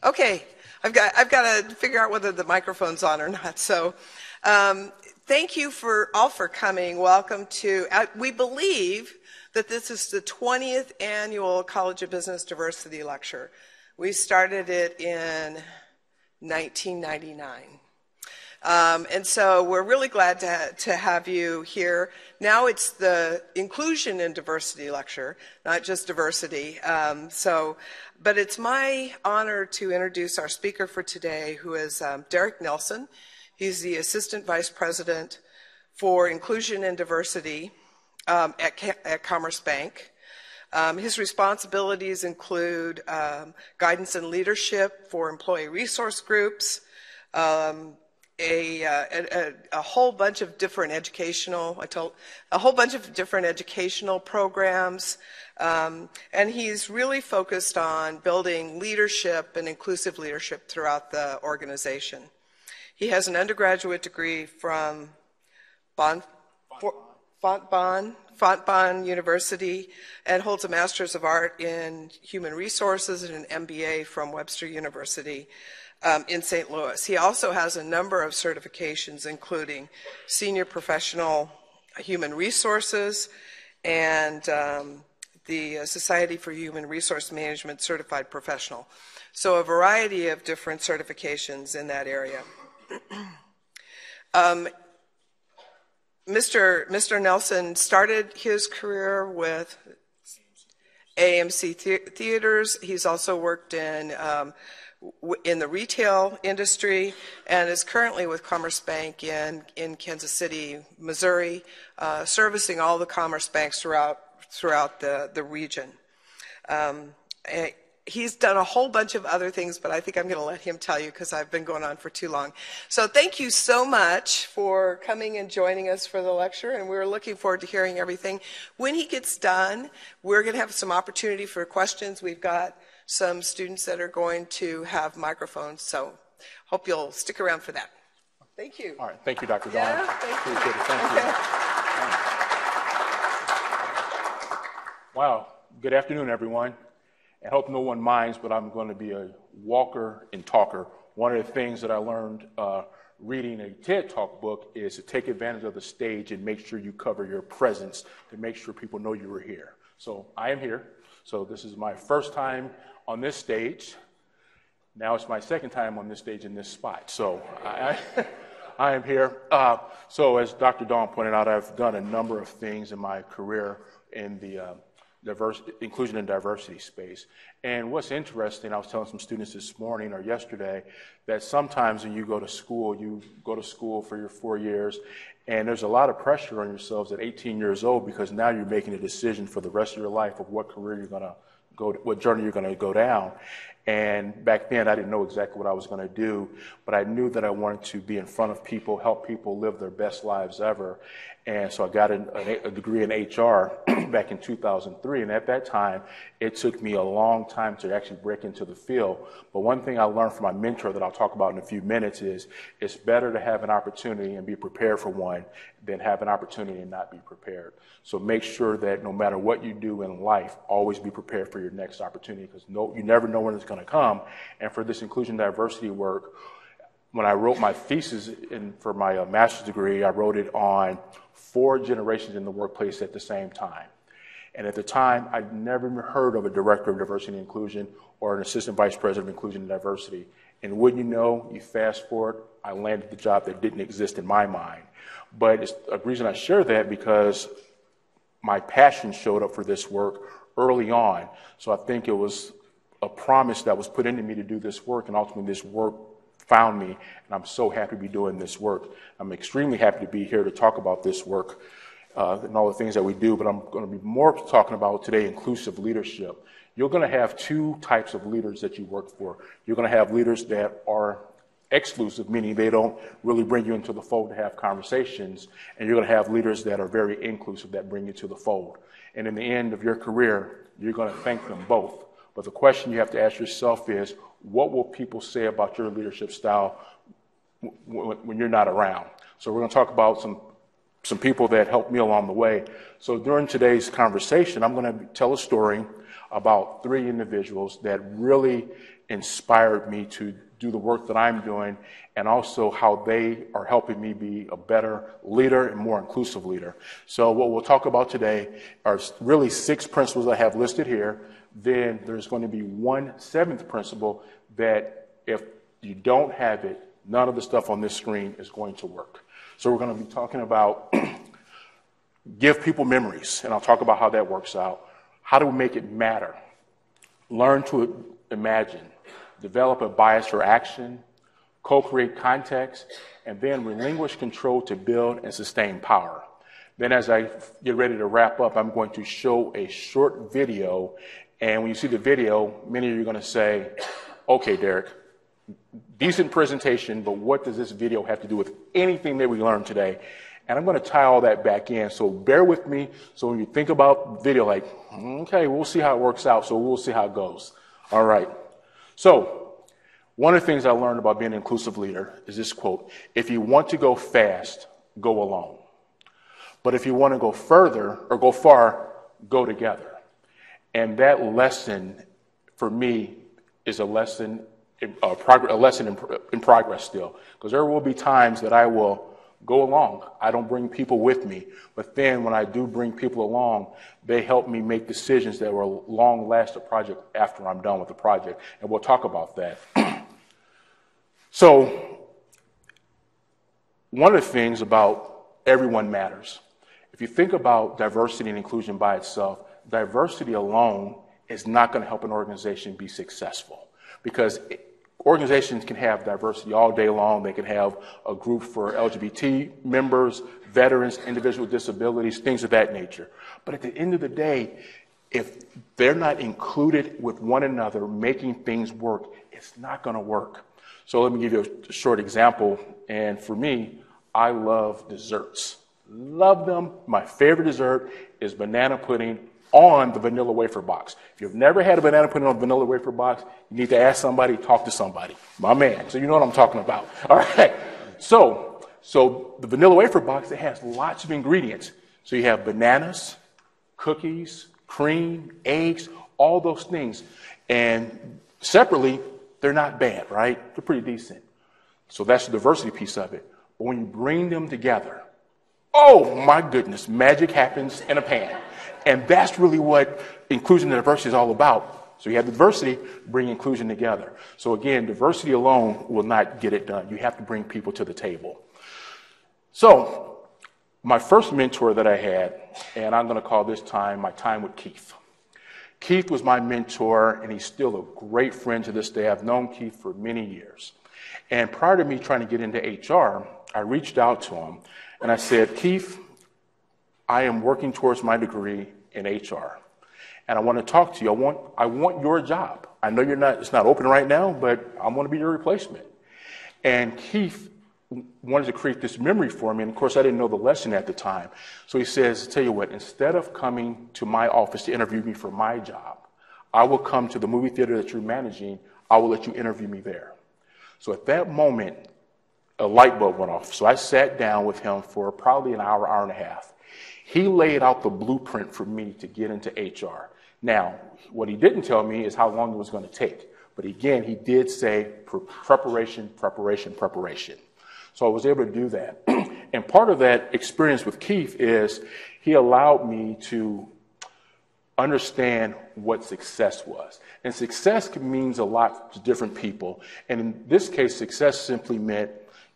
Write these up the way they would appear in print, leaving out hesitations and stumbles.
Okay, I've got to figure out whether the microphone's on or not. So, thank you all for coming. Welcome to. We believe that this is the 20th annual College of Business Diversity Lecture. We started it in 1999. And so we're really glad to have you here. Now it's the Inclusion and Diversity Lecture, not just diversity. But it's my honor to introduce our speaker for today, who is Derrick Nelson. He's the Assistant Vice President for Inclusion and Diversity at Commerce Bank. His responsibilities include guidance and leadership for employee resource groups, a whole bunch of different educational programs, and he's really focused on building leadership and inclusive leadership throughout the organization. He has an undergraduate degree from Fontbonne University and holds a Master's of Art in Human Resources and an MBA from Webster University in St. Louis. He also has a number of certifications, including Senior Professional Human Resources and the Society for Human Resource Management Certified Professional. So a variety of different certifications in that area. Mr. Nelson started his career with AMC Theaters. He's also worked in the retail industry and is currently with Commerce Bank in Kansas City, Missouri, servicing all the Commerce banks throughout the region. He's done a whole bunch of other things, but I think I'm going to let him tell you because I've been going on for too long. So thank you so much for coming and joining us for the lecture, and we're looking forward to hearing everything. When he gets done, we're going to have some opportunity for questions. We've got some students that are going to have microphones, so hope you'll stick around for that. Thank you. All right. Thank you, Dr. Dawn. Yeah, thank you. Appreciate it. Thank you. Wow. Good afternoon, everyone. I hope no one minds, but I'm going to be a walker and talker. One of the things that I learned reading a TED Talk book is to take advantage of the stage and make sure you cover your presence to make sure people know you were here. So I am here. So this is my first time on this stage. Now it's my second time on this stage in this spot. So I am here. So as Dr. Dawn pointed out, I've done a number of things in my career in the inclusion and diversity space. And what's interesting, I was telling some students this morning or yesterday that sometimes when you go to school for your 4 years, and there's a lot of pressure on yourselves at 18 years old because now you're making a decision for the rest of your life of what career you're going to go, what journey you're going to go down. And back then I didn't know exactly what I was going to do, but I knew that I wanted to be in front of people, help people live their best lives ever. And so I got a degree in HR back in 2003. And at that time, it took me a long time to actually break into the field. But one thing I learned from my mentor that I'll talk about in a few minutes is it's better to have an opportunity and be prepared for one than have an opportunity and not be prepared. So make sure that no matter what you do in life, always be prepared for your next opportunity because you never know when it's going to come. And for this inclusion diversity work, when I wrote my thesis for my master's degree, I wrote it on 4 generations in the workplace at the same time. And at the time, I'd never even heard of a director of diversity and inclusion or an assistant vice president of inclusion and diversity. And wouldn't you know, you fast forward, I landed the job that didn't exist in my mind. But it's a reason I share that because my passion showed up for this work early on. So I think it was a promise that was put into me to do this work, and ultimately this work found me, and I'm so happy to be doing this work. I'm extremely happy to be here to talk about this work and all the things that we do, but I'm going to be more talking about today inclusive leadership. You're going to have 2 types of leaders that you work for. You're going to have leaders that are exclusive, meaning they don't really bring you into the fold to have conversations, and you're going to have leaders that are very inclusive that bring you to the fold. And in the end of your career, you're going to thank them both. But the question you have to ask yourself is, what will people say about your leadership style when you're not around? So we're going to talk about some people that helped me along the way. So during today's conversation, I'm going to tell a story about 3 individuals that really inspired me to do the work that I'm doing, and also how they are helping me be a better leader and more inclusive leader. So what we'll talk about today are really 6 principles I have listed here. Then there's going to be one 7th principle that if you don't have it, none of the stuff on this screen is going to work. So we're going to be talking about give people memories, and I'll talk about how that works out. How do we make it matter? Learn to imagine. Develop a bias for action. Co-create context. And then relinquish control to build and sustain power. Then as I get ready to wrap up, I'm going to show a short video. And when you see the video, many of you are going to say, okay, Derrick, decent presentation, but what does this video have to do with anything that we learned today? And I'm going to tie all that back in. So bear with me. So when you think about video, like, okay, we'll see how it works out. So we'll see how it goes. All right. So one of the things I learned about being an inclusive leader is this quote: if you want to go fast, go alone. But if you want to go further or go far, go together. And that lesson for me is a lesson in progress still. Because there will be times that I will go along. I don't bring people with me. But then when I do bring people along, they help me make decisions that will long last the project after I'm done with the project. And we'll talk about that. So one of the things about everyone matters. If you think about diversity and inclusion by itself, diversity alone is not going to help an organization be successful, because organizations can have diversity all day long. They can have a group for LGBT members, veterans, individuals with disabilities, things of that nature. But at the end of the day, if they're not included with one another, making things work, it's not going to work. So let me give you a short example. And for me, I love desserts. Love them. My favorite dessert is banana pudding on the vanilla wafer box. If you've never had a banana pudding on a vanilla wafer box, you need to ask somebody, talk to somebody. My man. So you know what I'm talking about. All right. So the vanilla wafer box, it has lots of ingredients. So you have bananas, cookies, cream, eggs, all those things. And separately, they're not bad, right? They're pretty decent. So that's the diversity piece of it. But when you bring them together, oh my goodness, magic happens in a pan. And that's really what inclusion and diversity is all about. So you have diversity, bring inclusion together. So again, diversity alone will not get it done. You have to bring people to the table. So my first mentor that I had, and I'm going to call this time my time with Keith. Keith was my mentor, and he's still a great friend to this day. I've known Keith for many years. And prior to me trying to get into HR, I reached out to him, and I said, Keith, I am working towards my degree in HR, and I want to talk to you. I want your job. I know it's not open right now, but I want to be your replacement. And Keith wanted to create this memory for me, and of course I didn't know the lesson at the time. So he says, tell you what, instead of coming to my office to interview me for my job, I will come to the movie theater that you're managing. I will let you interview me there. So at that moment, a light bulb went off. So I sat down with him for probably an hour, hour and a half. He laid out the blueprint for me to get into HR. Now, what he didn't tell me is how long it was going to take. But again, he did say preparation, preparation, preparation. So I was able to do that. And part of that experience with Keith is he allowed me to understand what success was. And success means a lot to different people. And in this case, success simply meant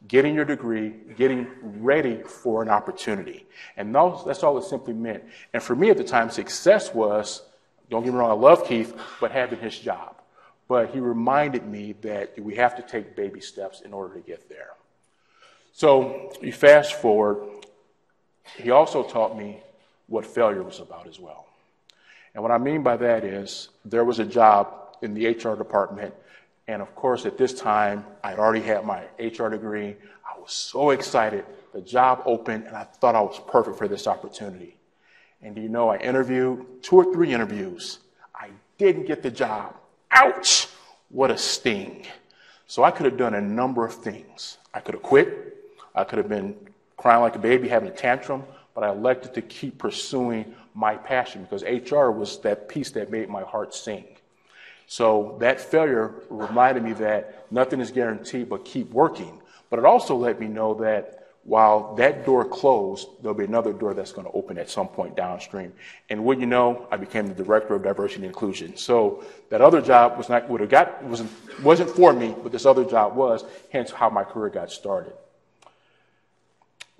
getting your degree, getting ready for an opportunity. And that's all it simply meant. And for me at the time, success was, don't get me wrong, I love Keith, but having his job. But he reminded me that we have to take baby steps in order to get there. So you fast forward, he also taught me what failure was about as well. And what I mean by that is there was a job in the HR department. And of course, at this time, I'd already had my HR degree. I was so excited. The job opened, and I thought I was perfect for this opportunity. And do you know, I interviewed 2 or 3 interviews. I didn't get the job. Ouch! What a sting. So I could have done a number of things. I could have quit. I could have been crying like a baby, having a tantrum. but I elected to keep pursuing my passion because HR was that piece that made my heart sing. So that failure reminded me that nothing is guaranteed but keep working. But it also let me know that while that door closed, there'll be another door that's going to open at some point downstream. And wouldn't you know, I became the director of diversity and inclusion. So that other job wasn't for me, but this other job was, hence how my career got started.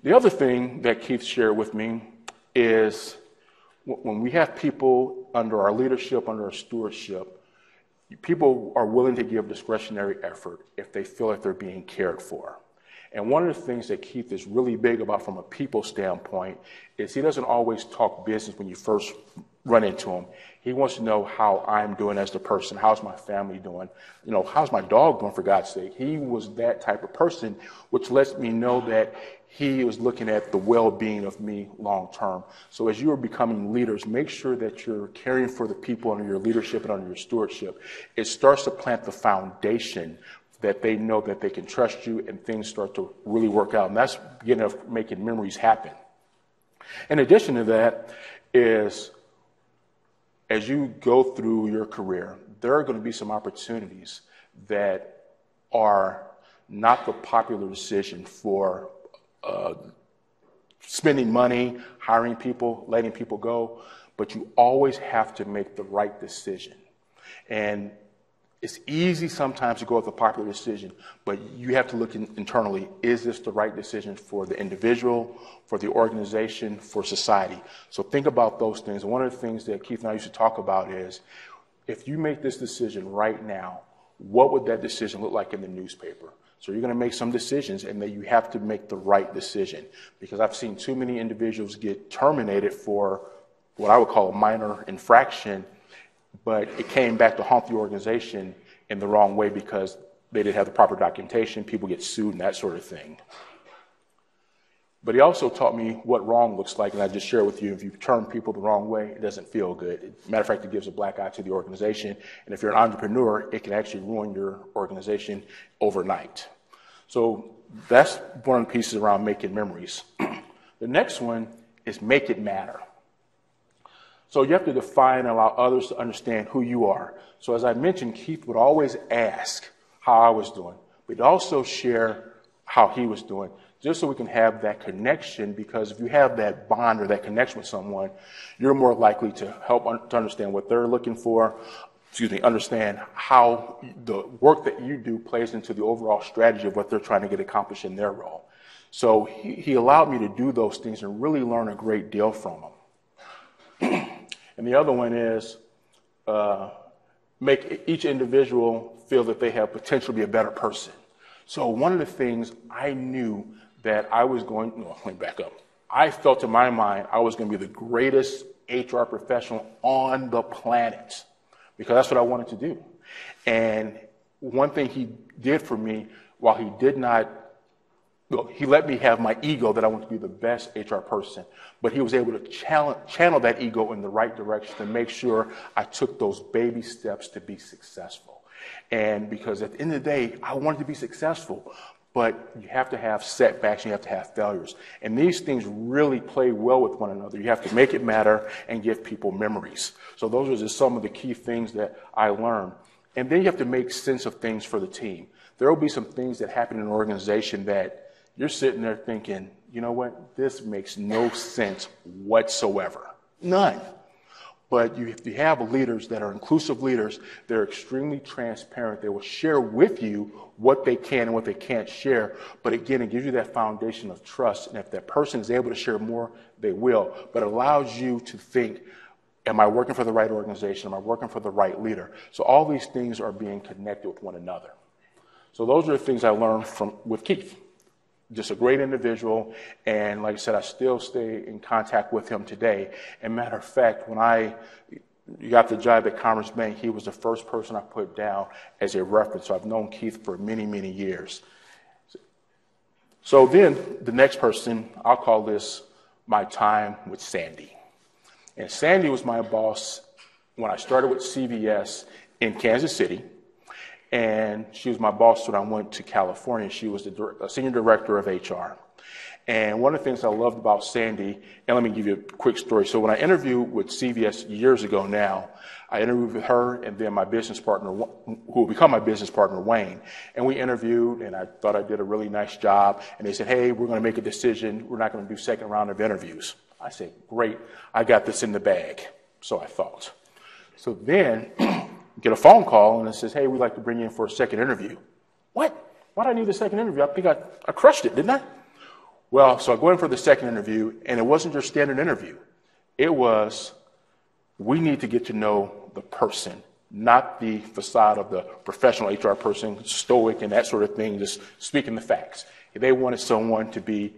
The other thing that Keith shared with me is when we have people under our leadership, under our stewardship, people are willing to give discretionary effort if they feel like they're being cared for. And one of the things that Keith is really big about from a people standpoint is he doesn't always talk business when you first run into him. He wants to know how I'm doing as the person. How's my family doing? You know, how's my dog doing, for God's sake? He was that type of person, which lets me know that he was looking at the well-being of me long term. So as you are becoming leaders, make sure that you're caring for the people under your leadership and under your stewardship. It starts to plant the foundation that they know that they can trust you and things start to really work out. And that's beginning of making memories happen. In addition to that is, as you go through your career, there are going to be some opportunities that are not the popular decision for spending money, hiring people, letting people go, but you always have to make the right decision. And it's easy sometimes to go with a popular decision, but you have to look internally. Is this the right decision for the individual, for the organization, for society? So think about those things. And one of the things that Keith and I used to talk about is, if you make this decision right now, what would that decision look like in the newspaper? So you're going to make some decisions, and then you have to make the right decision, because I've seen too many individuals get terminated for what I would call a minor infraction, but it came back to haunt the organization in the wrong way because they didn't have the proper documentation, people get sued and that sort of thing. But he also taught me what wrong looks like, and I just share with you, if you turn people the wrong way, it doesn't feel good. Matter of fact, it gives a black eye to the organization, and if you're an entrepreneur, it can actually ruin your organization overnight. So that's one of the pieces around making memories. The next one is make it matter. So you have to define and allow others to understand who you are. So as I mentioned, Keith would always ask how I was doing, but he'd also share how he was doing, just so we can have that connection, because if you have that bond or that connection with someone, you're more likely to help to understand what they're looking for, understand how the work that you do plays into the overall strategy of what they're trying to get accomplished in their role. So he allowed me to do those things and really learn a great deal from him. And the other one is make each individual feel that they have potential to be a better person. So one of the things I knew that I was going, no, let me back up. I felt in my mind I was going to be the greatest HR professional on the planet, because that's what I wanted to do. And one thing he did for me, while he did not, well, he let me have my ego that I want to be the best HR person, but he was able to channel that ego in the right direction to make sure I took those baby steps to be successful. And because at the end of the day, I wanted to be successful, but you have to have setbacks and you have to have failures. And these things really play well with one another. You have to make it matter and give people memories. So those are just some of the key things that I learned. And then you have to make sense of things for the team. There will be some things that happen in an organization that you're sitting there thinking, you know what, this makes no sense whatsoever. None. But if you have leaders that are inclusive leaders, they're extremely transparent. They will share with you what they can and what they can't share. But again, it gives you that foundation of trust. And if that person is able to share more, they will. But it allows you to think, am I working for the right organization? Am I working for the right leader? So all these things are being connected with one another. So those are the things I learned with Keith. Just a great individual, and like I said, I still stay in contact with him today. And matter of fact, when I got the job at Commerce Bank, he was the first person I put down as a reference. So I've known Keith for many, many years. So then the next person, I'll call this my time with Sandy. And Sandy was my boss when I started with CBS in Kansas City. And she was my boss when I went to California. She was the senior director of HR. And one of the things I loved about Sandy, and let me give you a quick story. So when I interviewed with CVS years ago now, I interviewed with her and then my business partner, who will become my business partner, Wayne. And we interviewed, and I thought I did a really nice job. And they said, hey, we're going to make a decision. We're not going to do second round of interviews. I said, great, I got this in the bag. So I thought. So then get a phone call, and it says, hey, we'd like to bring you in for a second interview. What? Why do I need a second interview? I think I crushed it, didn't I? Well, so I go in for the second interview, and it wasn't your standard interview. It was, we need to get to know the person, not the facade of the professional HR person, stoic and that sort of thing, just speaking the facts. They wanted someone to be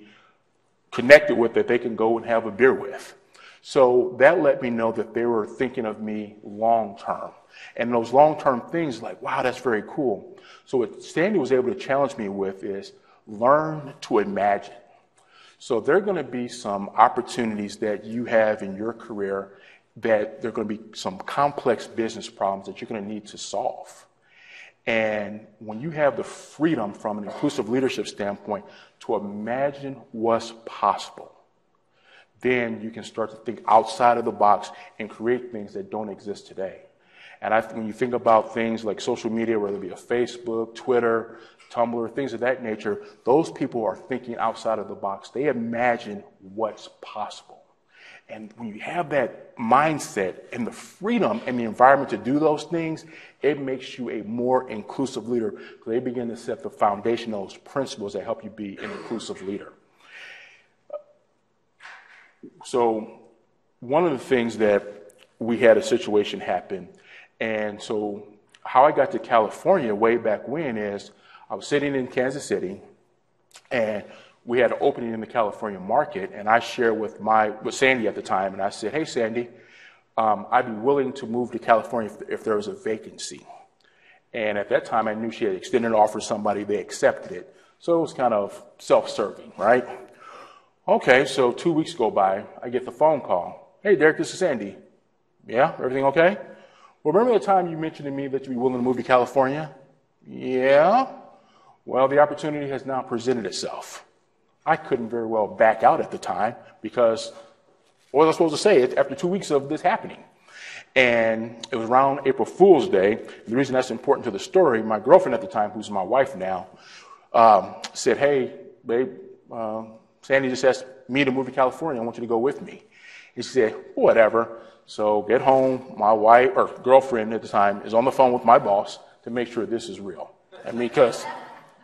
connected with that they can go and have a beer with. So that let me know that they were thinking of me long term. And those long term things like, wow, that's very cool. So what Sandy was able to challenge me with is learn to imagine. So there are going to be some opportunities that you have in your career that there are going to be some complex business problems that you're going to need to solve. And when you have the freedom from an inclusive leadership standpoint to imagine what's possible, then you can start to think outside of the box and create things that don't exist today. And when you think about things like social media, whether it be a Facebook, Twitter, Tumblr, things of that nature, those people are thinking outside of the box. They imagine what's possible. And when you have that mindset and the freedom and the environment to do those things, it makes you a more inclusive leader because they begin to set the foundation of those principles that help you be an inclusive leader. So one of the things that we had a situation happen, and so how I got to California way back when is I was sitting in Kansas City, and we had an opening in the California market, and I shared with Sandy at the time, and I said, hey, Sandy, I'd be willing to move to California if there was a vacancy. And at that time, I knew she had extended an offer to somebody. They accepted it. So it was kind of self-serving, right? Okay, so 2 weeks go by. I get the phone call. Hey, Derrick, this is Sandy. Yeah, everything okay? Well, remember the time you mentioned to me that you'd be willing to move to California? Yeah. Well, the opportunity has now presented itself. I couldn't very well back out at the time because what was I supposed to say after 2 weeks of this happening? And it was around April Fool's Day. The reason that's important to the story, my girlfriend at the time, who's my wife now, said, hey, babe, Sandy just asked me to move to California. I want you to go with me. And she said, whatever. So get home. My wife, or girlfriend at the time, is on the phone with my boss to make sure this is real. I mean, because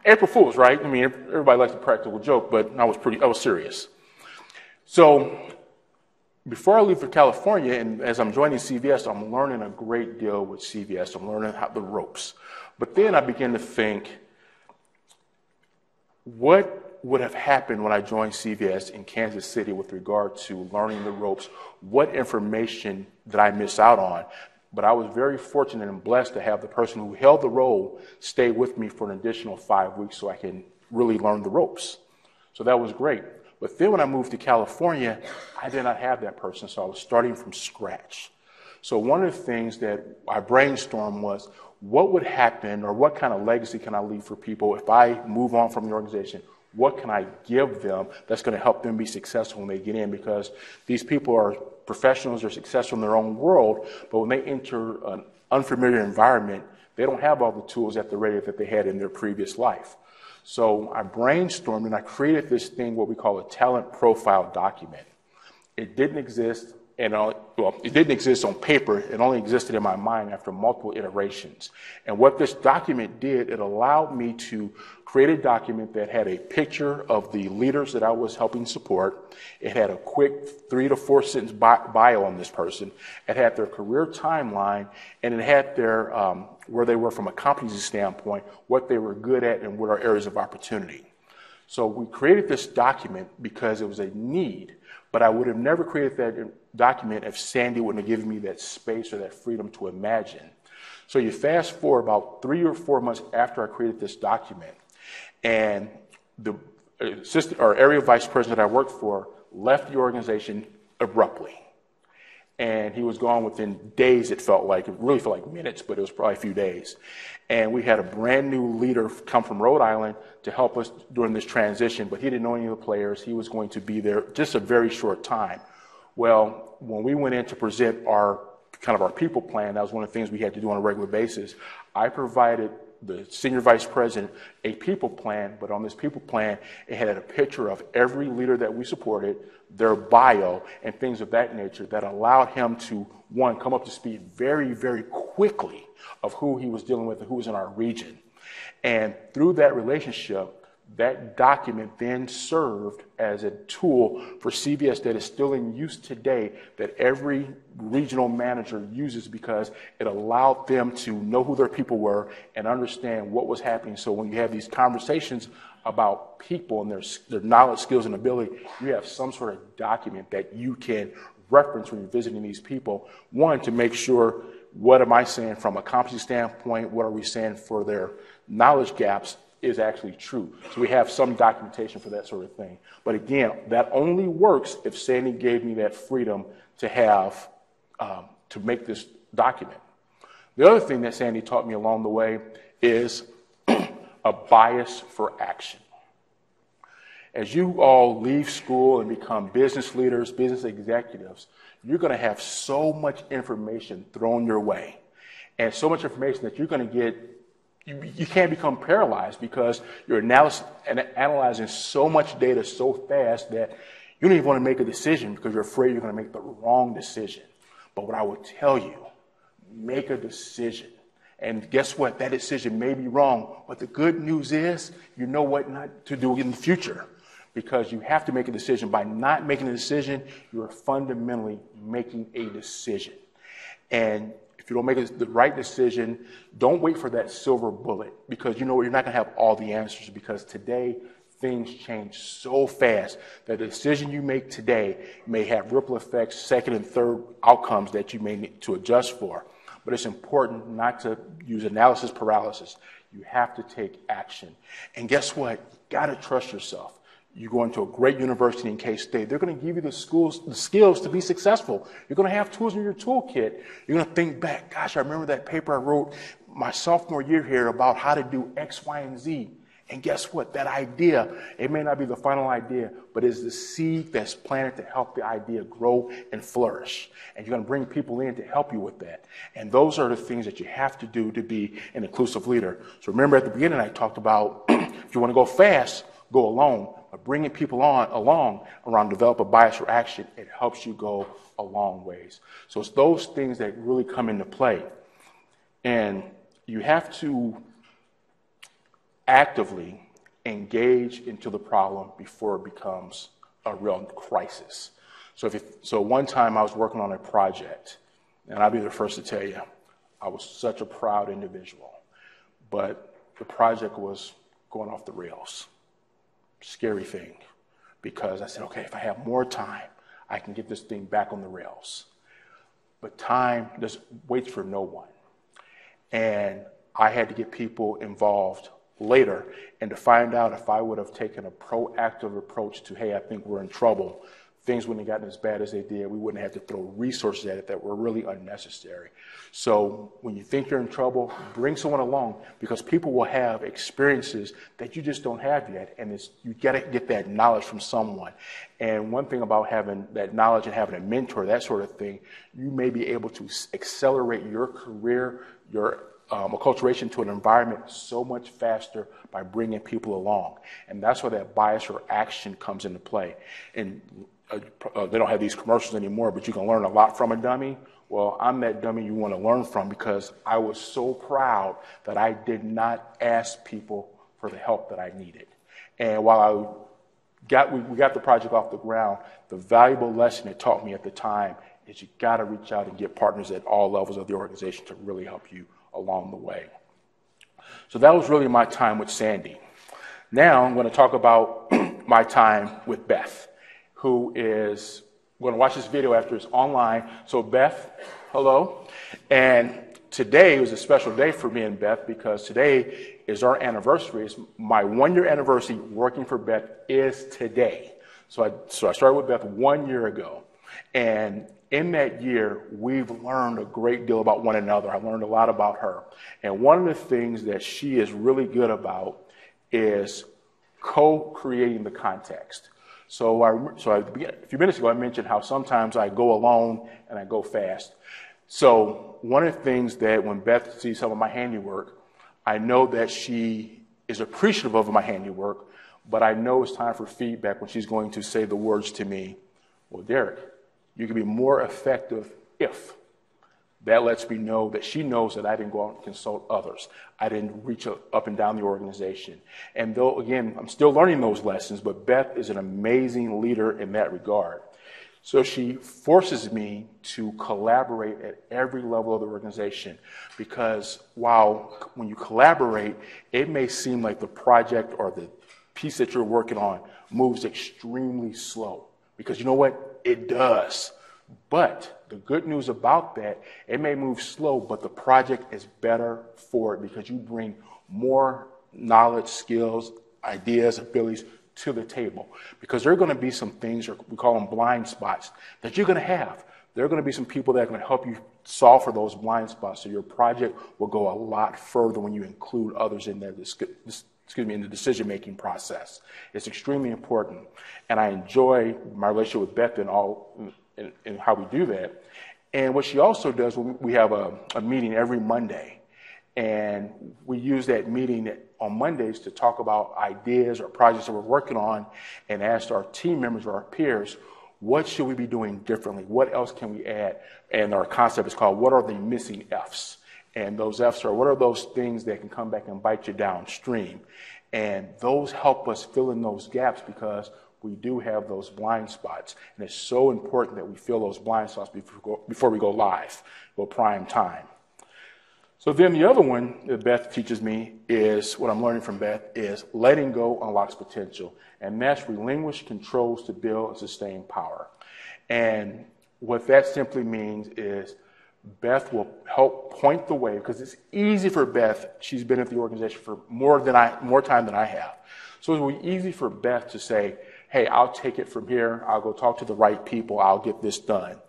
April Fool's, right? I mean, everybody likes a practical joke, but I was serious. So before I leave for California, and as I'm joining CVS, I'm learning a great deal with CVS. I'm learning the ropes. But then I began to think, what would have happened when I joined CVS in Kansas City with regard to learning the ropes? What information did I miss out on? But I was very fortunate and blessed to have the person who held the role stay with me for an additional 5 weeks so I can really learn the ropes. So that was great. But then when I moved to California, I did not have that person, so I was starting from scratch. So one of the things that I brainstormed was, what would happen or what kind of legacy can I leave for people if I move on from the organization? What can I give them that's going to help them be successful when they get in? Because these people are professionals, they're successful in their own world, but when they enter an unfamiliar environment, they don't have all the tools at the ready that they had in their previous life. So I brainstormed and I created this thing, what we call a talent profile document. It didn't exist. It didn't exist on paper. It only existed in my mind after multiple iterations. And what this document did, it allowed me to create a document that had a picture of the leaders that I was helping support. It had a quick 3 to 4 sentence bio on this person. It had their career timeline, and it had their where they were from a competency standpoint, what they were good at, and what are areas of opportunity. So we created this document because it was a need, but I would have never created that document if Sandy wouldn't have given me that space or that freedom to imagine. So you fast forward about 3 or 4 months after I created this document, and the assistant or area vice president I worked for left the organization abruptly. and he was gone within days, it felt like. It really felt like minutes, but it was probably a few days. And we had a brand new leader come from Rhode Island to help us during this transition, but he didn't know any of the players. He was going to be there just a very short time. Well, when we went in to present our people plan, that was one of the things we had to do on a regular basis. I provided the senior vice president a people plan, but on this people plan, it had a picture of every leader that we supported, their bio, and things of that nature that allowed him to, one, come up to speed very, very quickly of who he was dealing with and who was in our region. And through that relationship, that document then served as a tool for CBS that is still in use today, that every regional manager uses, because it allowed them to know who their people were and understand what was happening. So when you have these conversations about people and their knowledge, skills, and ability, you have some sort of document that you can reference when you're visiting these people. One, to make sure, what am I saying from a competency standpoint? What are we saying for their knowledge gaps is actually true. So we have some documentation for that sort of thing. But again, that only works if Sandy gave me that freedom to have, to make this document. The other thing that Sandy taught me along the way is a bias for action. As you all leave school and become business leaders, business executives, you're going to have so much information thrown your way, and so much information that you're going to get. You can't become paralyzed because you're analyzing so much data so fast that you don't even want to make a decision because you're afraid you're going to make the wrong decision. But what I would tell you, make a decision. And guess what? That decision may be wrong. But the good news is you know what not to do in the future, because you have to make a decision. By not making a decision, you're fundamentally making a decision. And if you don't make the right decision, don't wait for that silver bullet, because you know you're not going to have all the answers, because today things change so fast that the decision you make today may have ripple effects, second and third outcomes that you may need to adjust for. But it's important not to use analysis paralysis. You have to take action. And guess what? You got to trust yourself. You go into a great university in K-State, they're going to give you the skills to be successful. You're going to have tools in your toolkit. You're going to think back, gosh, I remember that paper I wrote my sophomore year here about how to do X, Y, and Z. And guess what? That idea, it may not be the final idea, but it's the seed that's planted to help the idea grow and flourish. And you're going to bring people in to help you with that. And those are the things that you have to do to be an inclusive leader. So remember at the beginning I talked about if you want to go fast, go alone. But bringing people along around develop a bias for action, it helps you go a long ways. So it's those things that really come into play. And you have to actively engage into the problem before it becomes a real crisis. So one time I was working on a project, and I'll be the first to tell you, I was such a proud individual, but the project was going off the rails. Scary thing, because I said, okay, if I have more time, I can get this thing back on the rails. But time just waits for no one. And I had to get people involved later, and to find out if I would have taken a proactive approach to, hey, I think we're in trouble, things wouldn't have gotten as bad as they did. We wouldn't have to throw resources at it that were really unnecessary. So when you think you're in trouble, bring someone along, because people will have experiences that you just don't have yet, and you got to get that knowledge from someone. And one thing about having that knowledge and having a mentor, that sort of thing, you may be able to accelerate your career, your acculturation to an environment so much faster by bringing people along. And that's where that bias or action comes into play. And they don't have these commercials anymore, but you can learn a lot from a dummy. Well, I'm that dummy you want to learn from, because I was so proud that I did not ask people for the help that I needed. And while we got the project off the ground, the valuable lesson it taught me at the time is you got to reach out and get partners at all levels of the organization to really help you along the way. So that was really my time with Sandy. Now I'm going to talk about my time with Beth, who is going to watch this video after it's online. So Beth, hello. And today was a special day for me and Beth, because today is our anniversary. It's my 1-year anniversary working for Beth is today. So I started with Beth 1 year ago. And in that year, we've learned a great deal about one another. I learned a lot about her. And one of the things that she is really good about is co-creating the context. So a few minutes ago, I mentioned how sometimes I go alone and I go fast. So one of the things that when Beth sees some of my handiwork, I know that she is appreciative of my handiwork, but I know it's time for feedback when she's going to say the words to me, well, Derrick, you can be more effective if. That lets me know that she knows that I didn't go out and consult others. I didn't reach up and down the organization. And though, again, I'm still learning those lessons, but Beth is an amazing leader in that regard. So she forces me to collaborate at every level of the organization, because while when you collaborate, it may seem like the project or the piece that you're working on moves extremely slow, because you know what? It does. But the good news about that, it may move slow, but the project is better for it because you bring more knowledge, skills, ideas, abilities to the table. Because there are going to be some things, or we call them blind spots, that you're going to have. There are going to be some people that are going to help you solve for those blind spots, so your project will go a lot further when you include others in there. In the decision-making process. It's extremely important. And I enjoy my relationship with Beth and how we do that. And what she also does, we have a meeting every Monday. And we use that meeting on Mondays to talk about ideas or projects that we're working on and ask our team members or our peers, what should we be doing differently? What else can we add? And our concept is called, what are the missing F's? And those F's are, what are those things that can come back and bite you downstream? And those help us fill in those gaps, because we do have those blind spots. And it's so important that we fill those blind spots before we go live, go prime time. So then the other one that Beth teaches me is, what I'm learning from Beth, is letting go unlocks potential. And that's relinquish controls to build and sustain power. And what that simply means is Beth will help point the way, because it's easy for Beth. She's been at the organization for more time than I have. So it will be easy for Beth to say, hey, I'll take it from here. I'll go talk to the right people. I'll get this done.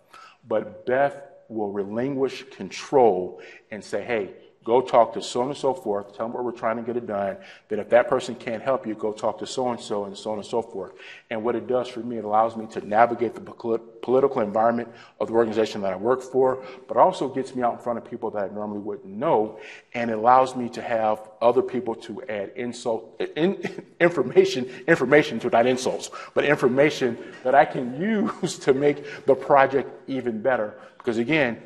But Beth will relinquish control and say, hey, go talk to so on and so forth. Tell them where we're trying to get it done. Then if that person can't help you, go talk to so-and-so and so on and so forth. And what it does for me, it allows me to navigate the political environment of the organization that I work for, but also gets me out in front of people that I normally wouldn't know. And it allows me to have other people to add information to, not insults, but information that I can use to make the project even better. Because again,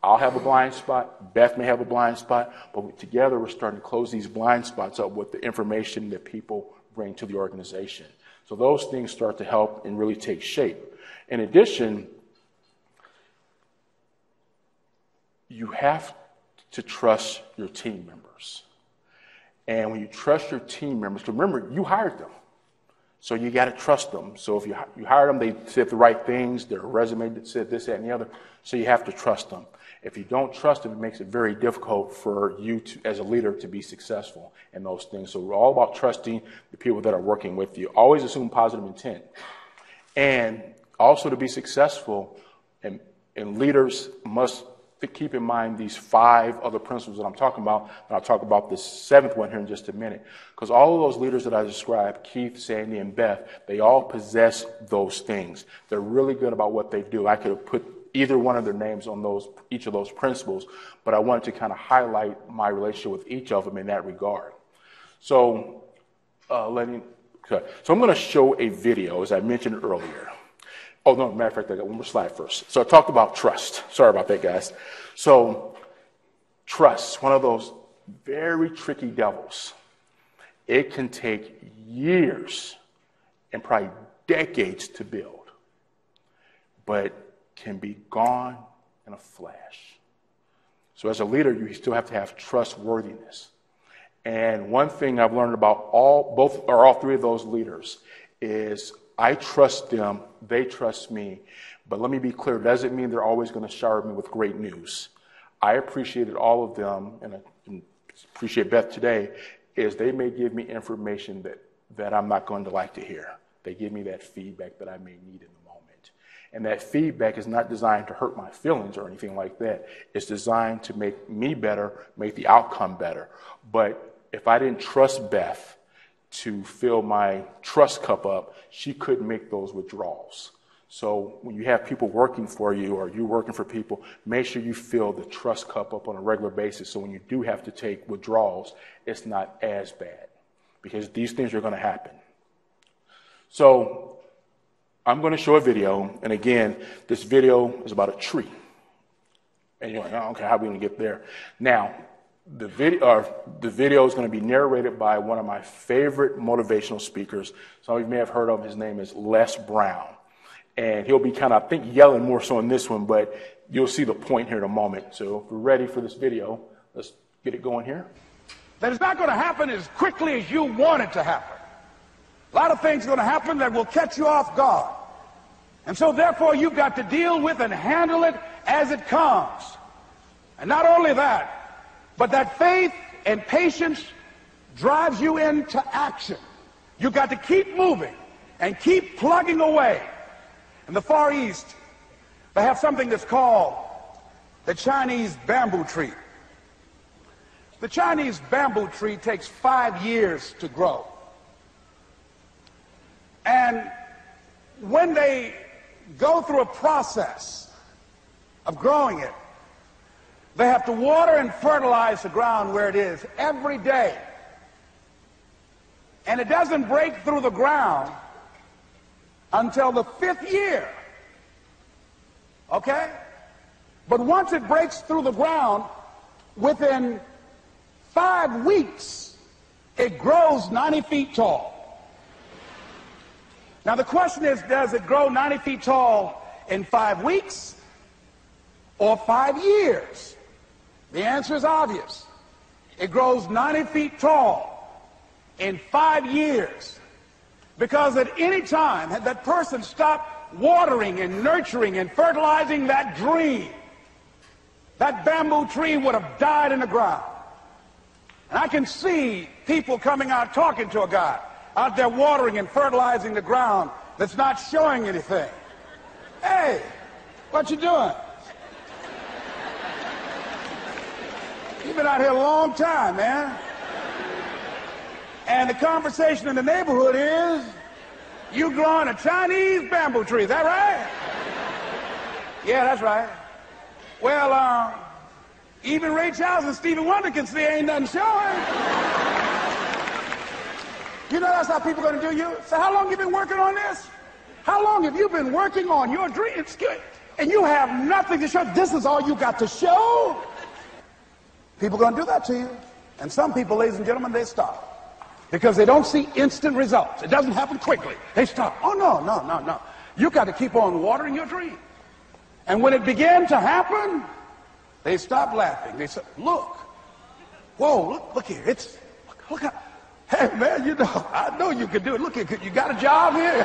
I'll have a blind spot, Beth may have a blind spot, but together we're starting to close these blind spots up with the information that people bring to the organization. So those things start to help and really take shape. In addition, you have to trust your team members. And when you trust your team members, remember, you hired them. So you got to trust them. So if you hire them, they said the right things, their resume that said this, that, and the other. So you have to trust them. If you don't trust them, it makes it very difficult for you to, as a leader, to be successful in those things. So we're all about trusting the people that are working with you. Always assume positive intent. And also to be successful, and leaders must keep in mind these 5 other principles that I'm talking about, and I'll talk about this 7th one here in just a minute. Because all of those leaders that I described, Keith, Sandy, and Beth, they all possess those things. They're really good about what they do. I could have put either one of their names on each of those principles, but I wanted to kind of highlight my relationship with each of them in that regard. So, so I'm going to show a video, as I mentioned earlier. Oh, no, matter of fact, I got one more slide first. So I talked about trust. Sorry about that, guys. So trust, one of those very tricky devils. It can take years and probably decades to build, but can be gone in a flash. So as a leader, you still have to have trustworthiness. And one thing I've learned about all 3 of those leaders is I trust them, they trust me. But let me be clear, it doesn't mean they're always going to shower me with great news. I appreciated all of them, and I appreciate Beth today, is they may give me information that I'm not going to like to hear. They give me that feedback that I may need in the moment. And that feedback is not designed to hurt my feelings or anything like that. It's designed to make me better, make the outcome better. But if I didn't trust Beth to fill my trust cup up, she couldn't make those withdrawals. So when you have people working for you or you working for people, make sure you fill the trust cup up on a regular basis so when you do have to take withdrawals, it's not as bad, because these things are going to happen. So I'm going to show a video, and again, this video is about a tree. And you're like, oh, okay, how are we going to get there? Now, the video is going to be narrated by one of my favorite motivational speakers. Some of you may have heard of him. His name is Les Brown. And he'll be kind of, I think, yelling more so in this one, but you'll see the point here in a moment. So if we're ready for this video, let's get it going here. That it's not going to happen as quickly as you want it to happen. A lot of things are going to happen that will catch you off guard. And so therefore you've got to deal with and handle it as it comes. And not only that, but that faith and patience drives you into action. You've got to keep moving and keep plugging away. In the Far East, they have something that's called the Chinese bamboo tree. The Chinese bamboo tree takes 5 years to grow. And when they go through a process of growing it, they have to water and fertilize the ground where it is every day. And it doesn't break through the ground until the 5th year. Okay? But once it breaks through the ground, within 5 weeks, it grows 90 feet tall. Now the question is, does it grow 90 feet tall in 5 weeks or 5 years? The answer is obvious. It grows 90 feet tall in 5 years. Because at any time, had that person stopped watering and nurturing and fertilizing that dream, that bamboo tree would have died in the ground. And I can see people coming out talking to a guy out there watering and fertilizing the ground that's not showing anything. Hey, what you doing? You've been out here a long time, man. And the conversation in the neighborhood is, you growing a Chinese bamboo tree, is that right? Yeah, that's right. Well, even Ray Charles and Stevie Wonder can see ain't nothing showing. You know that's how people are going to do you? So how long have you been working on this? How long have you been working on your dreams? And you have nothing to show. This is all you got to show? People are going to do that to you. And some people, ladies and gentlemen, they stop. Because they don't see instant results. It doesn't happen quickly. They stop. Oh, no. You got to keep on watering your dream. And when it began to happen, they stopped laughing. They said, look. Whoa, look here. Look how. Hey, man, you know, I know you can do it. Look, you got a job here.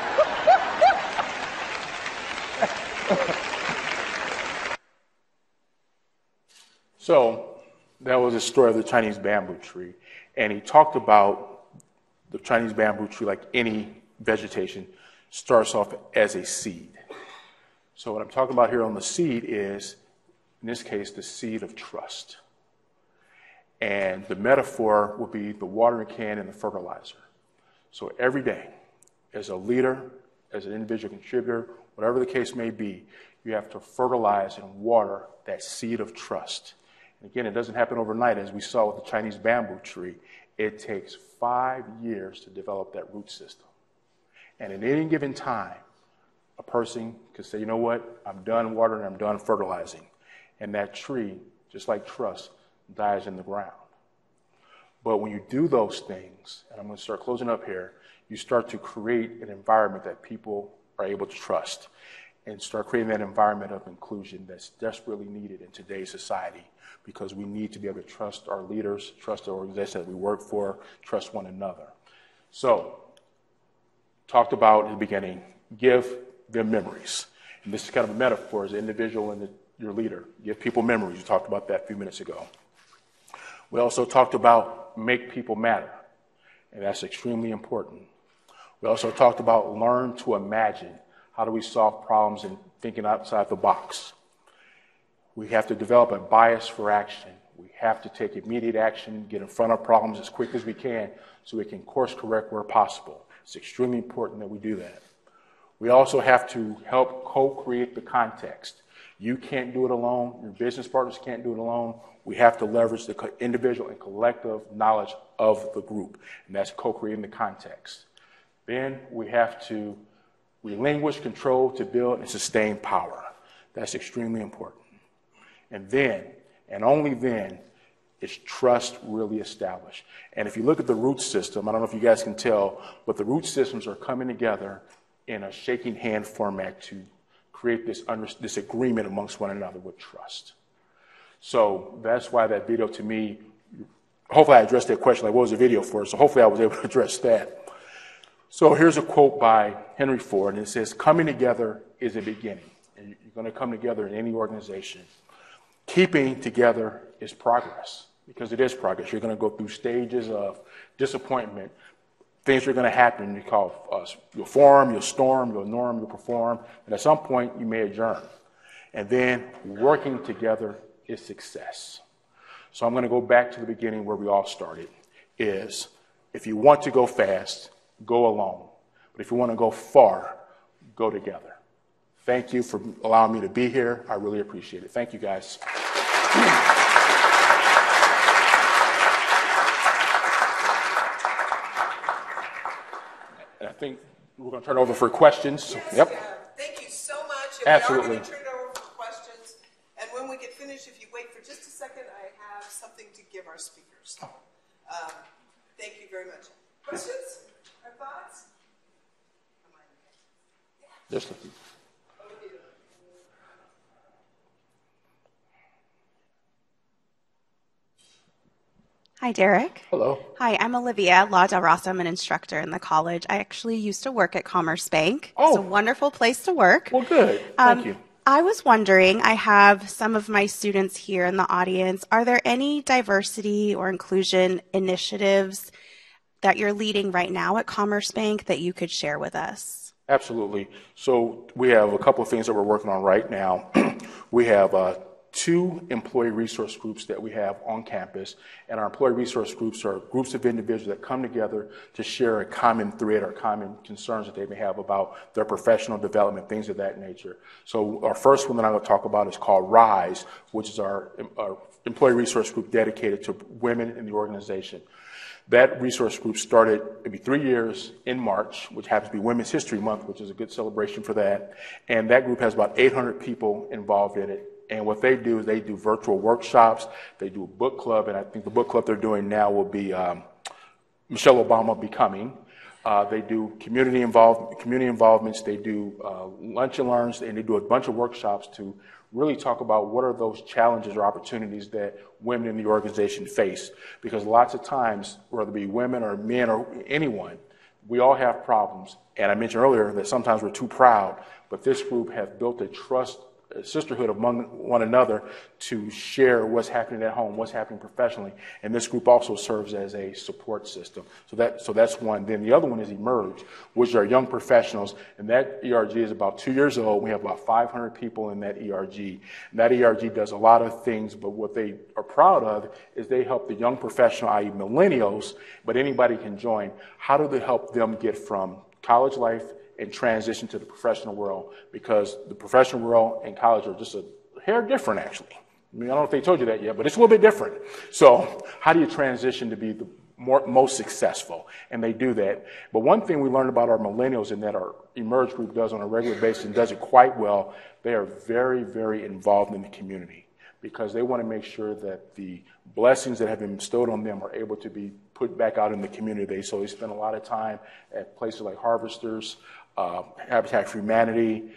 So that was a story of the Chinese bamboo tree. And he talked about the Chinese bamboo tree, like any vegetation, starts off as a seed. So what I'm talking about here on the seed is, in this case, the seed of trust. And the metaphor would be the watering can and the fertilizer. So every day, as a leader, as an individual contributor, whatever the case may be, you have to fertilize and water that seed of trust. And again, it doesn't happen overnight, as we saw with the Chinese bamboo tree. It takes 5 years to develop that root system. And at any given time, a person could say, you know what, I'm done watering, I'm done fertilizing. And that tree, just like trust, dies in the ground. But when you do those things, and I'm going to start closing up here, you start to create an environment that people are able to trust and start creating that environment of inclusion that's desperately needed in today's society, because we need to be able to trust our leaders, trust the organization that we work for, trust one another. So, talked about in the beginning, give them memories. And this is kind of a metaphor as an individual and your leader. Give people memories. We talked about that a few minutes ago. We also talked about make people matter, and that's extremely important. We also talked about learn to imagine How do we solve problems and thinking outside the box? We have to develop a bias for action. We have to take immediate action, get in front of problems as quick as we can so we can course correct where possible. It's extremely important that we do that. We also have to help co-create the context. You can't do it alone. Your business partners can't do it alone. We have to leverage the individual and collective knowledge of the group, and that's co-creating the context. Then we have to relinquish control to build and sustain power. That's extremely important. And then, and only then, is trust really established. And if you look at the root system, I don't know if you guys can tell, but the root systems are coming together in a shaking hand format to create this agreement amongst one another with trust. So that's why that video, to me, hopefully I addressed that question, like what was the video for? So hopefully I was able to address that. So here's a quote by Henry Ford, and it says, coming together is a beginning. And you're going to come together in any organization. Keeping together is progress, because it is progress. You're going to go through stages of disappointment. Things are going to happen. You call you'll form, you'll storm, you'll norm, you'll perform, and at some point you may adjourn. And then working together is success. So I'm going to go back to the beginning where we all started, is if you want to go fast, go alone. But if you want to go far, go together. Thank you for allowing me to be here. I really appreciate it. Thank you, guys. And I think we're going to turn it over for questions. Yes, yep. Yeah. Thank you so much. And absolutely. We are going to turn it over for questions. And when we get finished, if you wait for just a second, I have something to give our speakers. Thank you very much. Questions or thoughts? Just a few. Hi, Derrick. Hello. Hi, I'm Olivia La Del Rosa. I'm an instructor in the college. I actually used to work at Commerce Bank. Oh. It's a wonderful place to work. Well, good. Thank you. I was wondering, I have some of my students here in the audience. Are there any diversity or inclusion initiatives that you're leading right now at Commerce Bank that you could share with us? Absolutely. So we have a couple of things that we're working on right now. We have 2 employee resource groups that we have on campus, and our employee resource groups are groups of individuals that come together to share a common thread or common concerns that they may have about their professional development, things of that nature. So our first one that I'm going to talk about is called RISE, which is our employee resource group dedicated to women in the organization. That resource group started maybe 3 years in March, which happens to be Women's History Month, which is a good celebration for that. And that group has about 800 people involved in it. And what they do is they do virtual workshops, they do a book club, and I think the book club they're doing now will be Michelle Obama Becoming. They do community involvements, they do lunch and learns, and they do a bunch of workshops to really talk about what are those challenges or opportunities that women in the organization face. Because lots of times, whether it be women or men or anyone, we all have problems. And I mentioned earlier that sometimes we're too proud, but this group has built a sisterhood among one another to share what's happening at home, what's happening professionally, and this group also serves as a support system. So that's one. Then the other one is Emerge, which are young professionals, and that ERG is about 2 years old. We have about 500 people in that ERG. And that ERG does a lot of things, but what they are proud of is they help the young professional, i.e. millennials, but anybody can join. How do they help them get from college life and transition to the professional world, because the professional world and college are just a hair different, actually. I mean, I don't know if they told you that yet, but it's a little bit different. So how do you transition to be the most successful? And they do that. But one thing we learned about our millennials, and that our Emerge group does on a regular basis and does it quite well, they are very, very involved in the community, because they want to make sure that the blessings that have been bestowed on them are able to be put back out in the community. So they spend a lot of time at places like Harvesters, Habitat for Humanity,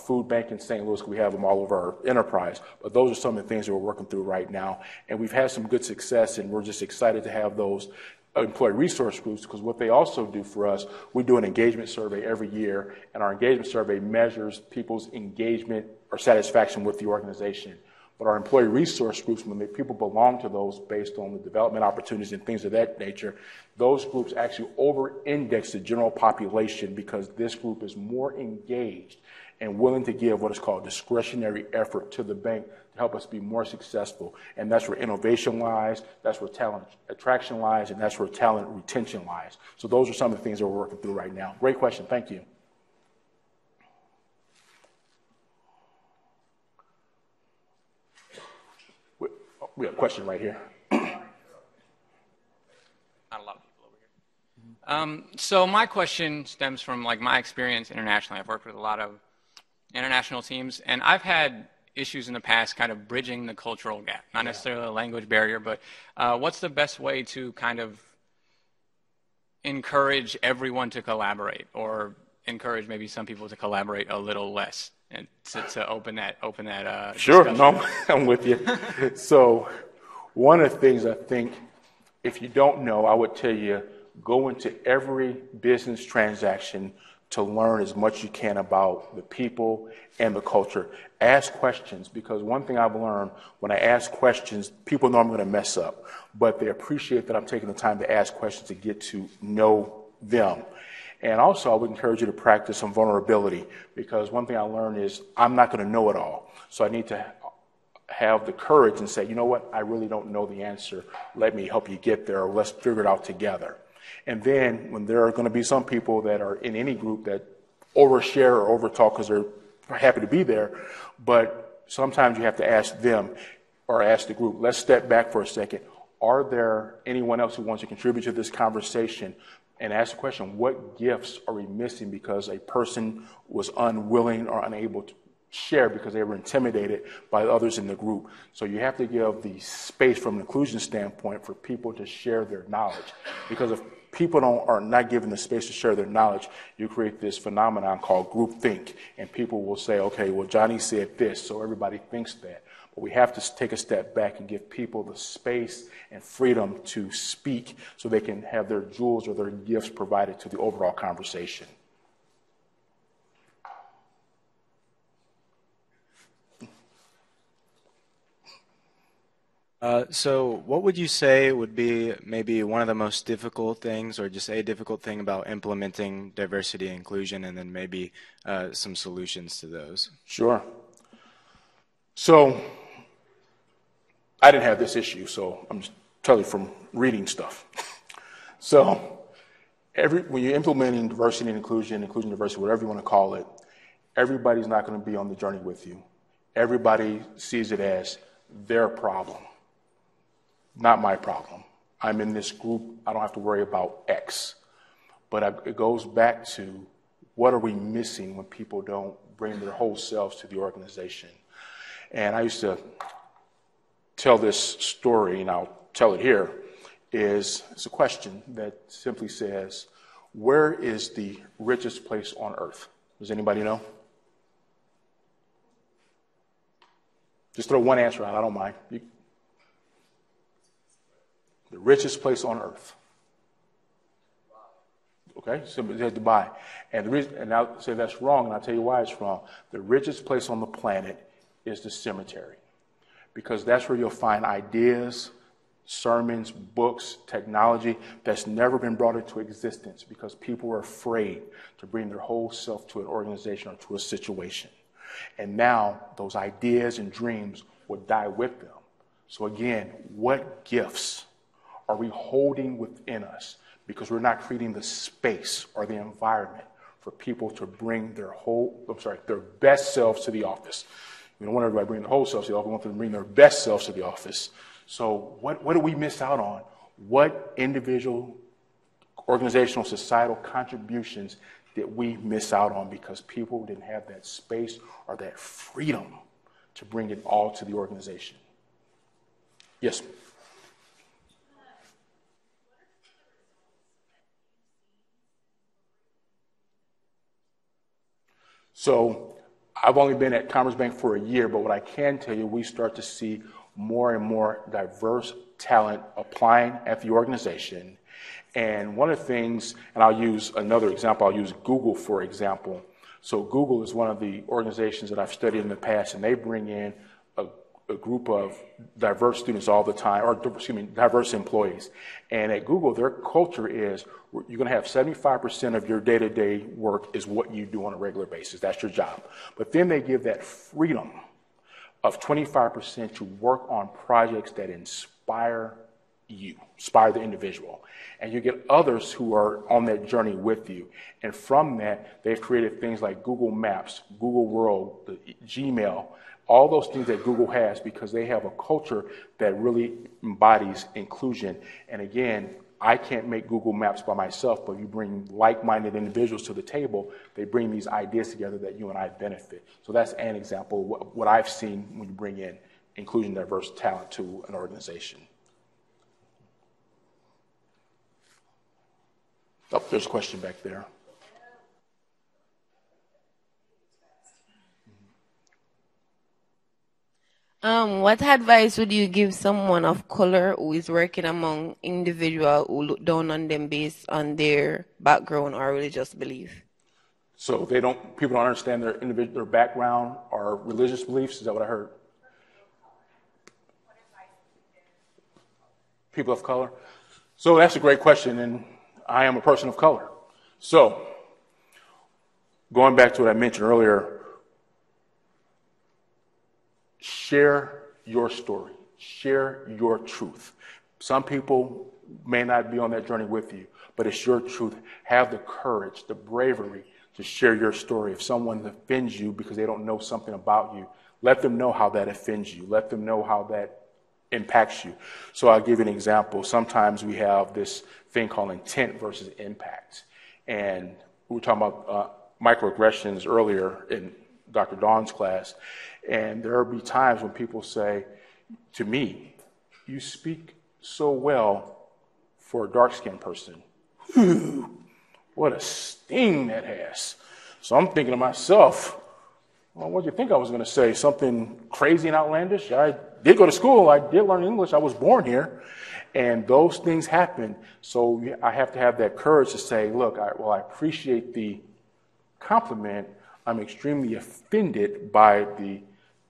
food bank in St. Louis. We have them all over our enterprise. But those are some of the things that we're working through right now. And we've had some good success, and we're just excited to have those employee resource groups, because what they also do for us, we do an engagement survey every year, and our engagement survey measures people's engagement or satisfaction with the organization. But our employee resource groups, when people belong to those based on the development opportunities and things of that nature, those groups actually over-index the general population because this group is more engaged and willing to give what is called discretionary effort to the bank to help us be more successful. And that's where innovation lies, that's where talent attraction lies, and that's where talent retention lies. So those are some of the things that we're working through right now. Great question, thank you. We have a question right here. Not a lot of people over here. So my question stems from my experience internationally. I've worked with a lot of international teams, and I've had issues in the past kind of bridging the cultural gap, not necessarily a language barrier, but what's the best way to kind of encourage everyone to collaborate, or encourage maybe some people to collaborate a little less, and to open that Sure, discussion? no, I'm with you. So one of the things I think, if you don't know, I would tell you, go into every business transaction to learn as much as you can about the people and the culture. Ask questions, because one thing I've learned, when I ask questions, people know I'm going to mess up, but they appreciate that I'm taking the time to ask questions to get to know them. And also, I would encourage you to practice some vulnerability, because one thing I learned is I'm not going to know it all. So I need to have the courage and say, you know what, I really don't know the answer. Let me help you get there, or let's figure it out together. And then when there are going to be some people that are in any group that overshare or overtalk because they're happy to be there, but sometimes you have to ask them or ask the group, let's step back for a second. Are there anyone else who wants to contribute to this conversation? And ask the question, what gifts are we missing because a person was unwilling or unable to share because they were intimidated by others in the group? So you have to give the space from an inclusion standpoint for people to share their knowledge. Because if people are not given the space to share their knowledge, you create this phenomenon called groupthink. And people will say, okay, well, Johnny said this, so everybody thinks that. But we have to take a step back and give people the space and freedom to speak so they can have their jewels or their gifts provided to the overall conversation. So what would you say would be maybe one of the most difficult things, or just a difficult thing about implementing diversity and inclusion, and then maybe some solutions to those? Sure. So I didn't have this issue, so I'm just telling you from reading stuff. So when you're implementing diversity and inclusion, diversity, whatever you want to call it, everybody's not going to be on the journey with you. Everybody sees it as their problem, not my problem. I'm in this group, I don't have to worry about X. But it goes back to, what are we missing when people don't bring their whole selves to the organization? And I used to tell this story, and I'll tell it here, it's a question that simply says, where is the richest place on earth? Does anybody know? Just throw one answer out, I don't mind. The richest place on earth. Okay, so it has Dubai. And the reason, and I'll say that's wrong, and I'll tell you why it's wrong. The richest place on the planet is the cemetery, because that's where you'll find ideas, sermons, books, technology that's never been brought into existence because people are afraid to bring their whole self to an organization or to a situation. And now those ideas and dreams will die with them. So again, what gifts are we holding within us? Because we're not creating the space or the environment for people to bring their best selves to the office. We don't want everybody to bring their whole selves to the office. We want them to bring their best selves to the office. So what do we miss out on? What individual, organizational, societal contributions did we miss out on because people didn't have that space or that freedom to bring it all to the organization? Yes. So I've only been at Commerce Bank for a year, but what I can tell you, we start to see more and more diverse talent applying at the organization. And one of the things, and I'll use another example, I'll use Google, for example. So Google is one of the organizations that I've studied in the past, and they bring in a a group of diverse students all the time, or excuse me, diverse employees. And at Google, their culture is you're going to have 75% of your day-to-day work is what you do on a regular basis. That's your job. But then they give that freedom of 25% to work on projects that inspire you, inspire the individual. And you get others who are on that journey with you. And from that, they've created things like Google Maps, Google World, Gmail, all those things that Google has, because they have a culture that really embodies inclusion. And again, I can't make Google Maps by myself, but you bring like-minded individuals to the table, they bring these ideas together that you and I benefit. So that's an example of what I've seen when you bring in inclusion, diverse talent to an organization. Oh, there's a question back there. What advice would you give someone of color who is working among individuals who look down on them based on their background or religious belief? So people don't understand their background or religious beliefs? Is that what I heard? People of color? So that's a great question, and I am a person of color. So going back to what I mentioned earlier, share your story. Share your truth. Some people may not be on that journey with you, but it's your truth. Have the courage, the bravery to share your story. If someone offends you because they don't know something about you, let them know how that offends you. Let them know how that impacts you. So I'll give you an example. Sometimes we have this thing called intent versus impact. And we were talking about microaggressions earlier in Dr. Dawn's class. And there will be times when people say to me, "You speak so well for a dark-skinned person." Whew, what a sting that has. So I'm thinking to myself, well, what do you think I was going to say? Something crazy and outlandish? I did go to school. I did learn English. I was born here. And those things happen. So I have to have that courage to say, look, I appreciate the compliment. I'm extremely offended by the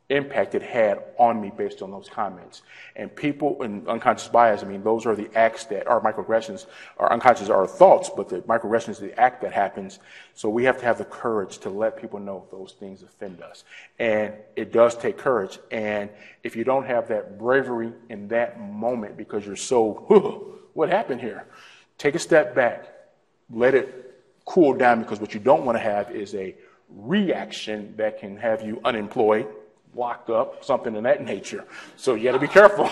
impact it had on me based on those comments. And people in unconscious bias, I mean, those are the acts that are microaggressions, or unconscious are thoughts, but the microaggression is the act that happens. So we have to have the courage to let people know those things offend us. And it does take courage. And if you don't have that bravery in that moment because you're so, what happened here? Take a step back, let it cool down, because what you don't want to have is a reaction that can have you unemployed, locked up, something in that nature. So you got to be careful.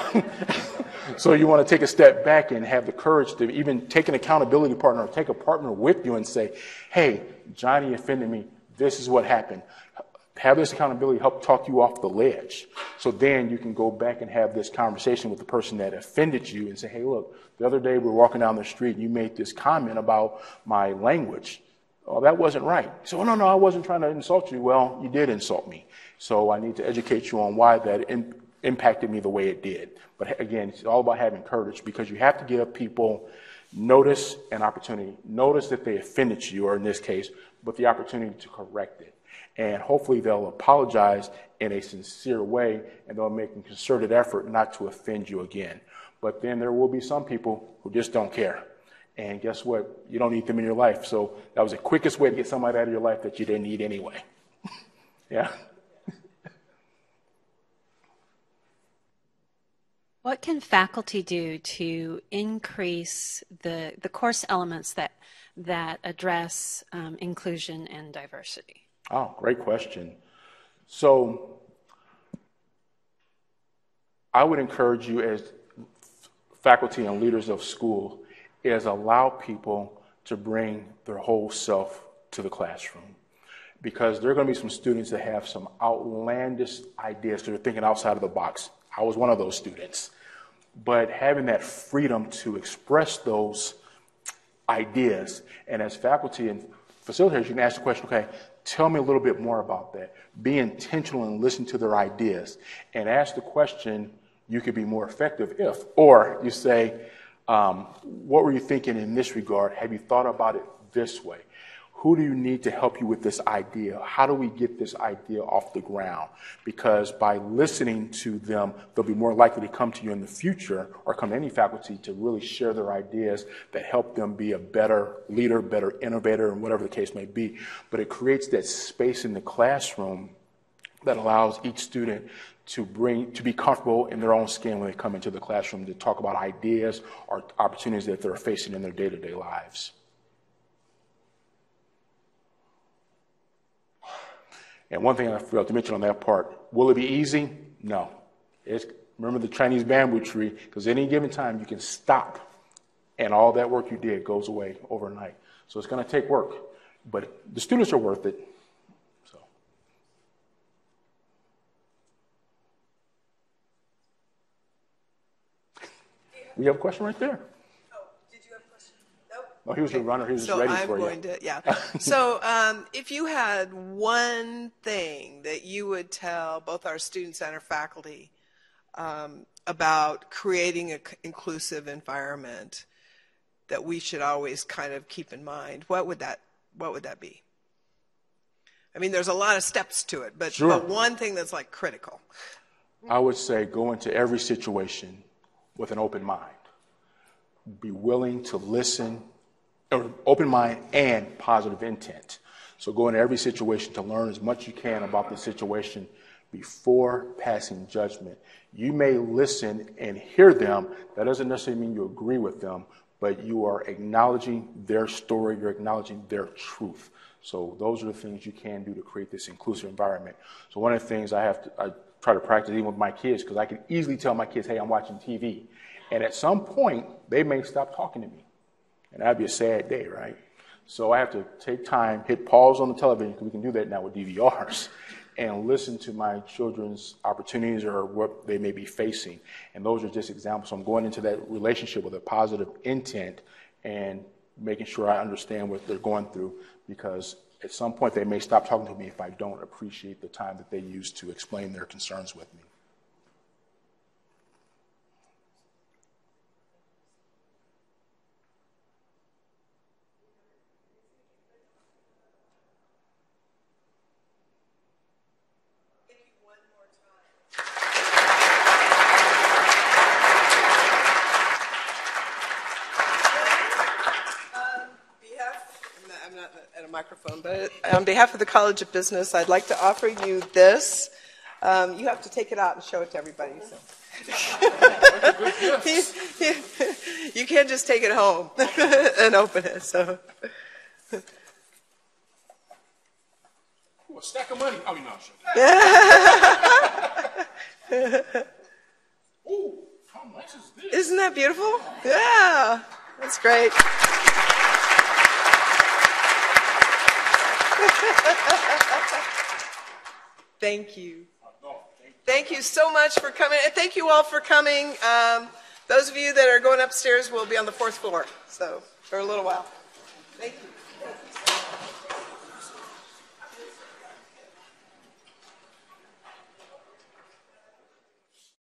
So you want to take a step back and have the courage to even take an accountability partner, or take a partner with you and say, "Hey, Johnny offended me. This is what happened." Have this accountability help talk you off the ledge. So then you can go back and have this conversation with the person that offended you and say, "Hey, look, the other day we were walking down the street and you made this comment about my language. Oh, that wasn't right." So, "No, I wasn't trying to insult you." "Well, you did insult me. So I need to educate you on why that impacted me the way it did." But again, it's all about having courage, because you have to give people notice and opportunity. Notice that they offended you, or in this case, but the opportunity to correct it. And hopefully they'll apologize in a sincere way, and they'll make a concerted effort not to offend you again. But then there will be some people who just don't care. And guess what? You don't need them in your life. So that was the quickest way to get somebody out of your life that you didn't need anyway. Yeah. What can faculty do to increase the course elements that address inclusion and diversity? Oh, great question. So I would encourage you, as faculty and leaders of school, is allow people to bring their whole self to the classroom. Because there are going to be some students that have some outlandish ideas. They're thinking outside of the box. I was one of those students. But having that freedom to express those ideas, and as faculty and facilitators, you can ask the question, okay, tell me a little bit more about that. Be intentional and listen to their ideas. And ask the question, you could be more effective if, or you say, what were you thinking in this regard? Have you thought about it this way? Who do you need to help you with this idea? How do we get this idea off the ground? Because by listening to them, they'll be more likely to come to you in the future or come to any faculty to really share their ideas that help them be a better leader, better innovator, and whatever the case may be. But it creates that space in the classroom that allows each student to be comfortable in their own skin when they come into the classroom to talk about ideas or opportunities that they're facing in their day-to-day lives. And one thing I forgot to mention on that part, will it be easy? No. Remember the Chinese bamboo tree, because at any given time you can stop and all that work you did goes away overnight. So it's going to take work, but the students are worth it. So. We have a question right there. Oh, he was the runner. He was ready for you. So if you had one thing that you would tell both our students and our faculty about creating an inclusive environment that we should always kind of keep in mind, what would that be? I mean, there's a lot of steps to it, but, sure. But one thing that's like critical. I would say go into every situation with an open mind. Be willing to listen. Or open mind and positive intent. So go into every situation to learn as much as you can about the situation before passing judgment. You may listen and hear them. That doesn't necessarily mean you agree with them, but you are acknowledging their story. You're acknowledging their truth. So those are the things you can do to create this inclusive environment. So one of the things I try to practice even with my kids, because I can easily tell my kids, hey, I'm watching TV. And at some point, they may stop talking to me. And that'd be a sad day, right? So I have to take time, hit pause on the television, because we can do that now with DVRs, and listen to my children's opportunities or what they may be facing. And those are just examples. So I'm going into that relationship with a positive intent and making sure I understand what they're going through, because at some point they may stop talking to me if I don't appreciate the time that they use to explain their concerns with me. Microphone, but on behalf of the College of Business, I'd like to offer you this. You have to take it out and show it to everybody. So. You can't just take it home and open it. So. Ooh, a stack of money. I mean, no, ooh, how nice is this? Isn't that beautiful? Yeah, that's great. Thank you. Thank you so much for coming. And thank you all for coming. Those of you that are going upstairs will be on the 4th floor, so for a little while. Thank you.